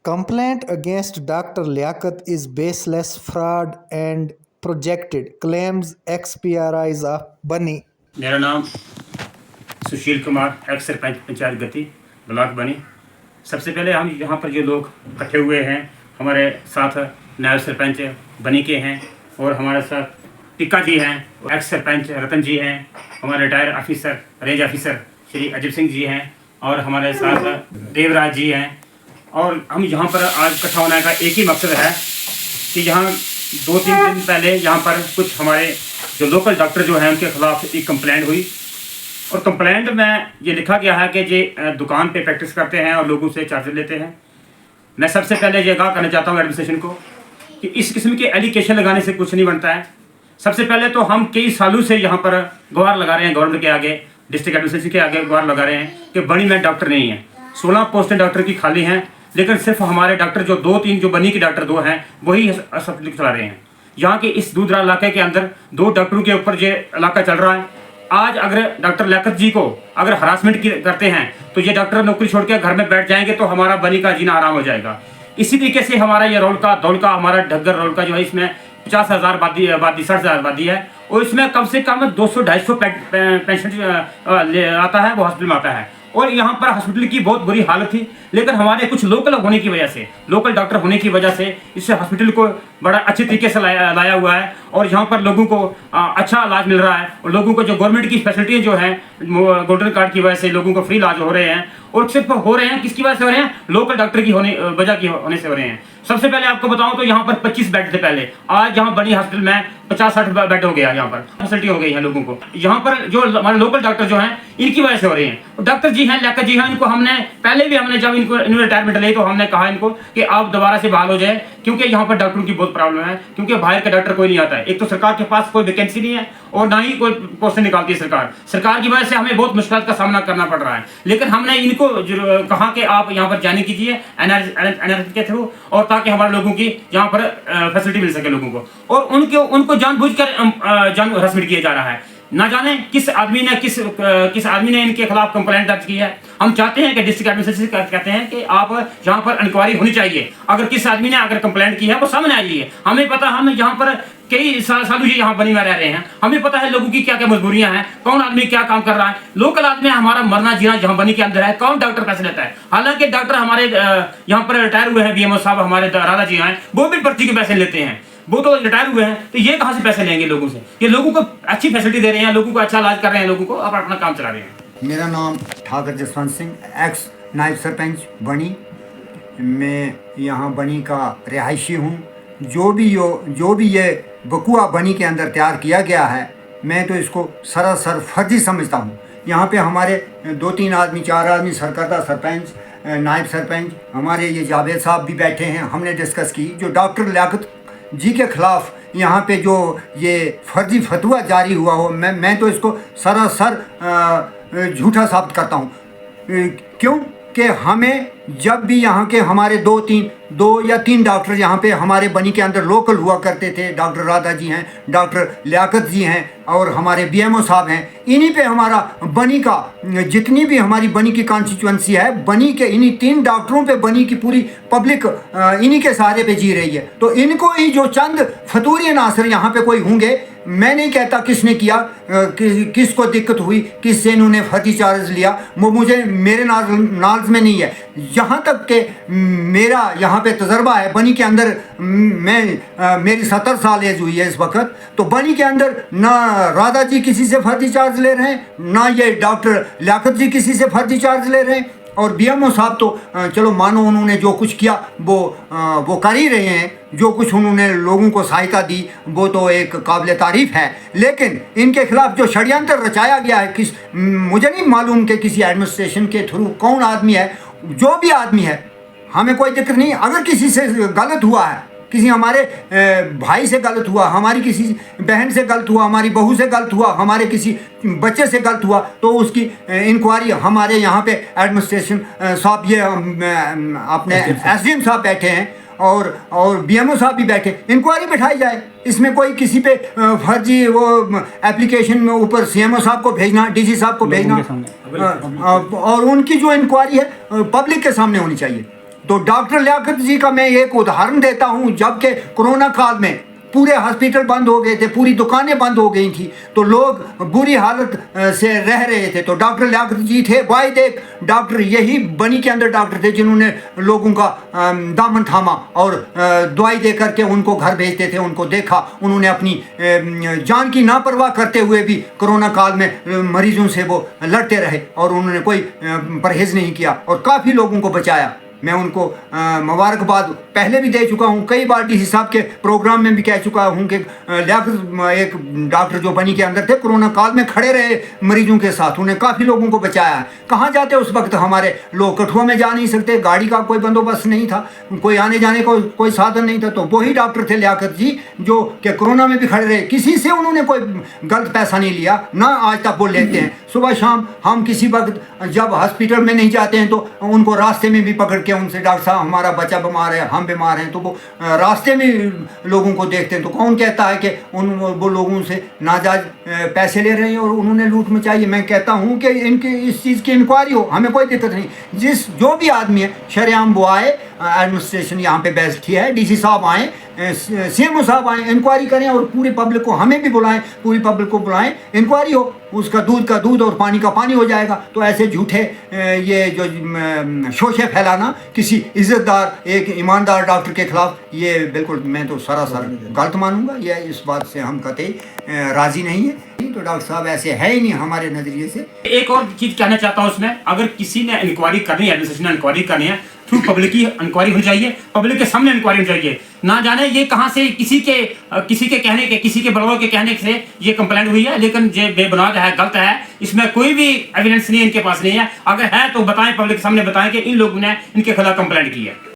Complaint against Dr. Liaquat is baseless, fraud, and projected, claims ex-PRIs of Bani. मेरा नाम Sushil Kumar, x sarpanch panchayat गति block बनी। सबसे पहले हम यहाँ पर जो लोग इकट्ठे हुए हैं, हमारे साथ नायब सरपंच बनी के हैं और हमारे साथ टिक्का जी हैं, एक्स सरपंच रतन जी हैं, हमारे retire officer range officer Shri Ajay Singh ji हैं और हमारे साथ देवराज जी हैं। और हम यहाँ पर आज इकट्ठा होने का एक ही मकसद है कि यहाँ 2-3 दिन पहले यहाँ पर कुछ हमारे जो लोकल डॉक्टर जो हैं उनके खिलाफ एक कंप्लेंट हुई और कंप्लेंट में ये लिखा गया है कि ये दुकान पे प्रैक्टिस करते हैं और लोगों से चार्ज लेते हैं। मैं सबसे पहले ये आगाह करना चाहता हूँ एडमिनिस्ट्रेशन को कि इस किस्म के एलिगेशन लगाने से कुछ नहीं बनता है। सबसे पहले तो हम कई सालों से यहाँ पर गुहार लगा रहे हैं, गवर्नमेंट के आगे, डिस्ट्रिक्ट एडमिनिस्ट्रेशन के आगे गुहार लगा रहे हैं कि बनी में डॉक्टर नहीं है। 16 पोस्टें डॉक्टर की खाली हैं, लेकिन सिर्फ हमारे डॉक्टर जो 2-3 जो बनी के डॉक्टर 2 हैं वही अस्पताल चला रहे हैं। यहाँ के इस दूर दराज इलाके के अंदर 2 डॉक्टरों के ऊपर ये इलाका चल रहा है। आज अगर डॉक्टर लियाकत जी को अगर हरासमेंट करते हैं तो ये डॉक्टर नौकरी छोड़ के घर में बैठ जाएंगे तो हमारा बनी का जीना आराम हो जाएगा। इसी तरीके से हमारा ये रोल का दौल का हमारा ढग्गर रोल का जो है, इसमें 50,000 आबादी 60,000 आबादी है और इसमें कम से कम 200-250 पेशेंट आता है, वो हॉस्पिटल में आता है। और यहाँ पर हॉस्पिटल की बहुत बुरी हालत थी, लेकिन हमारे कुछ लोकल होने की वजह से, लोकल डॉक्टर होने की वजह से इस हॉस्पिटल को बड़ा अच्छे तरीके से लाया हुआ है और यहाँ पर लोगों को अच्छा इलाज मिल रहा है और लोगों को जो गवर्नमेंट की फैसिलिटीज जो हैं गोल्डन कार्ड की वजह से लोगों को फ्री इलाज हो रहे हैं। और सिर्फ हो रहे हैं किसकी वजह से हो रहे हैं? लोकल डॉक्टर की वजह की होने से हो रहे हैं। सबसे पहले आपको बताऊं तो यहाँ पर 25 बेड थे पहले, आज यहाँ बनी हॉस्पिटल में 50-60 बेड हो गया, यहाँ पर फैसिलिटी हो गई है लोगों को। यहाँ पर जो हमारे लोकल डॉक्टर जो हैं इनकी वजह से हो रहे हैं। डॉक्टर जी हैं, लियाकत जी हैं, इनको हमने पहले भी जब इनको रिटायरमेंट ली तो हमने कहा इनको कि आप दोबारा से बहाल हो जाए, क्योंकि यहाँ पर डॉक्टरों की बहुत प्रॉब्लम है, क्योंकि बाहर का डॉक्टर कोई नहीं आता है। एक तो सरकार के पास कोई वैकेंसी नहीं है और ना ही कोई पोस्ट निकालती है सरकार की वजह से हमें बहुत मुश्किल का सामना करना पड़ रहा है। लेकिन हमने इनको कहा कि आप यहाँ पर जाने कीजिए एनआरएस के थ्रू, और ताकि हमारे लोगों की यहाँ पर फैसिलिटी मिल सके लोगों को। और उनको जानबूझकर हरासमेंट किया जा रहा है। ना जाने किस आदमी ने इनके खिलाफ कंप्लेंट दर्ज की है। हम चाहते हैं कि डिस्ट्रिक्ट एडमिनिस्ट्रेशन कहते हैं कि आप यहाँ पर इंक्वायरी होनी चाहिए। अगर किस आदमी ने अगर कंप्लेंट की है वो सामने आ जाइए। हमें पता, हम यहाँ पर कई सालों से यहाँ बनी में रह रहे हैं, हमें पता है लोगों की क्या क्या मजबूरियां हैं, कौन आदमी क्या काम कर रहा है। लोकल आदमी हमारा मरना जीना जहाँ बनी के अंदर है, कौन डॉक्टर पैसे लेता है। हालांकि डॉक्टर हमारे यहाँ पर रिटायर हुए हैं, बीएमओ साहब हमारे राधा जी हैं, वो भी पर्ची के पैसे लेते हैं, वो तो रिटायर हुए हैं, तो ये कहाँ से पैसे लेंगे लोगों से? ये लोगों को अच्छी फैसिलिटी दे रहे हैं, लोगों को अच्छा इलाज कर रहे हैं, लोगों को अपना काम चला रहे हैं। मेरा नाम ठाकर जसवंत सिंह, एक्स नायब सरपंच बनी। मैं यहाँ बनी का रिहायशी हूँ। जो भी ये बकुआ बनी के अंदर तैयार किया गया है, मैं तो इसको सरासर फर्जी समझता हूँ। यहाँ पे हमारे 2-3 आदमी 4 आदमी सरकर्दा सरपंच, नायब सरपंच, हमारे ये जावेद साहब भी बैठे हैं। हमने डिस्कस की जो डॉक्टर लियाकत जी के ख़िलाफ़ यहाँ पे जो ये फर्जी फतवा जारी हुआ हो, मैं तो इसको सरासर झूठा साबित करता हूँ। क्यों कि हमें जब भी यहाँ के हमारे 2 या 3 डॉक्टर यहाँ पे हमारे बनी के अंदर लोकल हुआ करते थे, डॉक्टर राधा जी हैं, डॉक्टर लियाकत जी हैं और हमारे बीएमओ साहब हैं। इन्हीं पे हमारा बनी का जितनी भी हमारी बनी की कॉन्स्टिट्यूंसी है, बनी के इन्हीं 3 डॉक्टरों पे बनी की पूरी पब्लिक इन्हीं के सहारे पे जी रही है। तो इनको ही जो चंद फतूरी नासर यहाँ पे कोई होंगे, मैं नहीं कहता किसने किया, किसको दिक्कत हुई, किससे इन्होंने फर्जी चार्ज लिया, वो मेरे नॉलेज में नहीं है। जहाँ तक कि मेरा यहाँ पे तजर्बा है बनी के अंदर, मेरी 70 साल एज हुई है इस वक्त, तो बनी के अंदर ना राधा जी किसी से फर्जी चार्ज ले रहे हैं, ना ये डॉक्टर लियाकत जी किसी से फर्जी चार्ज ले रहे हैं। और बीएमओ साहब तो चलो मानो उन्होंने जो कुछ किया वो कर ही रहे हैं, जो कुछ उन्होंने लोगों को सहायता दी वो तो एक काबिल तारीफ़ है। लेकिन इनके खिलाफ जो षड्यंत्र रचाया गया है, मुझे नहीं मालूम कि किसी एडमिनिस्ट्रेशन के थ्रू कौन आदमी है, जो भी आदमी है हमें कोई दिक्कत नहीं। अगर किसी से गलत हुआ है, किसी हमारे भाई से गलत हुआ, हमारी किसी बहन से गलत हुआ, हमारी बहू से गलत हुआ, हमारे किसी बच्चे से गलत हुआ, तो उसकी इंक्वायरी हमारे यहाँ पे एडमिनिस्ट्रेशन साहब, ये अपने एसडीएम साहब बैठे हैं और बीएमओ साहब भी बैठे, इंक्वायरी बैठाई जाए। इसमें कोई किसी पे फर्जी वो एप्लीकेशन में ऊपर सीएमओ साहब को भेजना, डीसी साहब को भेजना, और उनकी जो इंक्वायरी है पब्लिक के सामने होनी चाहिए। तो डॉक्टर लियाकत जी का मैं एक उदाहरण देता हूँ। जबकि कोरोना काल में पूरे हॉस्पिटल बंद हो गए थे, पूरी दुकानें बंद हो गई थी, तो लोग बुरी हालत से रह रहे थे, तो डॉक्टर लियाकत जी थे वाहिद एक डॉक्टर, यही बनी के अंदर डॉक्टर थे जिन्होंने लोगों का दामन थामा और दवाई दे करके उनको घर भेजते थे। उनको देखा, उन्होंने अपनी जान की नापरवाह करते हुए भी कोरोना काल में मरीजों से वो लड़ते रहे और उन्होंने कोई परहेज़ नहीं किया और काफ़ी लोगों को बचाया। मैं उनको मुबारकबाद पहले भी दे चुका हूँ, कई बार डीसी साहब के प्रोग्राम में भी कह चुका हूँ कि लियाकत एक डॉक्टर जो बनी के अंदर थे, कोरोना काल में खड़े रहे मरीजों के साथ, उन्हें काफ़ी लोगों को बचाया है। कहाँ जाते उस वक्त हमारे लोग? कठुआ में जा नहीं सकते, गाड़ी का कोई बंदोबस्त नहीं था, कोई आने जाने का कोई साधन नहीं था, तो वही डॉक्टर थे लियाकत जी जो कि कोरोना में भी खड़े रहे। किसी से उन्होंने कोई गलत पैसा नहीं लिया, ना आज तक वो लेते हैं। सुबह शाम हम किसी वक्त जब हॉस्पिटल में नहीं जाते हैं तो उनको रास्ते में भी पकड़ के उनसे, डॉक्टर साहब हमारा बच्चा बीमार है, हम बीमार हैं, तो वो रास्ते में लोगों को देखते हैं तो कौन कहता है कि वो लोगों से नाजायज पैसे ले रहे हैं और उन्होंने लूट मचाई है। मैं कहता हूँ कि इनकी इस चीज़ की इंक्वायरी हो, हमें कोई दिक्कत नहीं। जो भी आदमी है शरेआम वो आए, एडमिनिस्ट्रेशन यहाँ पे बैठी है, डीसी साहब आए, सीएमओ साहब आए, इंक्वायरी करें और पूरी पब्लिक को, हमें भी बुलाएं, पूरी पब्लिक को बुलाएं, इंक्वायरी हो, उसका दूध का दूध और पानी का पानी हो जाएगा। तो ऐसे झूठे ये जो शोशे फैलाना किसी इज्जतदार एक ईमानदार डॉक्टर के खिलाफ, ये बिल्कुल मैं तो सरासर गलत मानूंगा। ये इस बात से हम कतई राज़ी नहीं है। तो डॉक्टर साहब ऐसे है ही नहीं हमारे नज़रिए से। एक और चीज़ कहना चाहता हूँ उसमें, अगर किसी ने इंक्वायरी करनी है, एडमिनिस्ट्रेशन ने इंक्वायरी करनी है, थ्रू पब्लिक की इंक्वायरी होनी चाहिए, पब्लिक के सामने इंक्वायरी होनी चाहिए। ना जाने ये कहाँ से किसी के कहने के, किसी के बड़ों के कहने से ये कंप्लेंट हुई है, लेकिन ये बेबुनियाद है, गलत है, इसमें कोई भी एविडेंस नहीं है, इनके पास नहीं है। अगर है तो बताएं, पब्लिक के सामने बताएं कि इन लोगों ने इनके खिलाफ कंप्लेंट की है।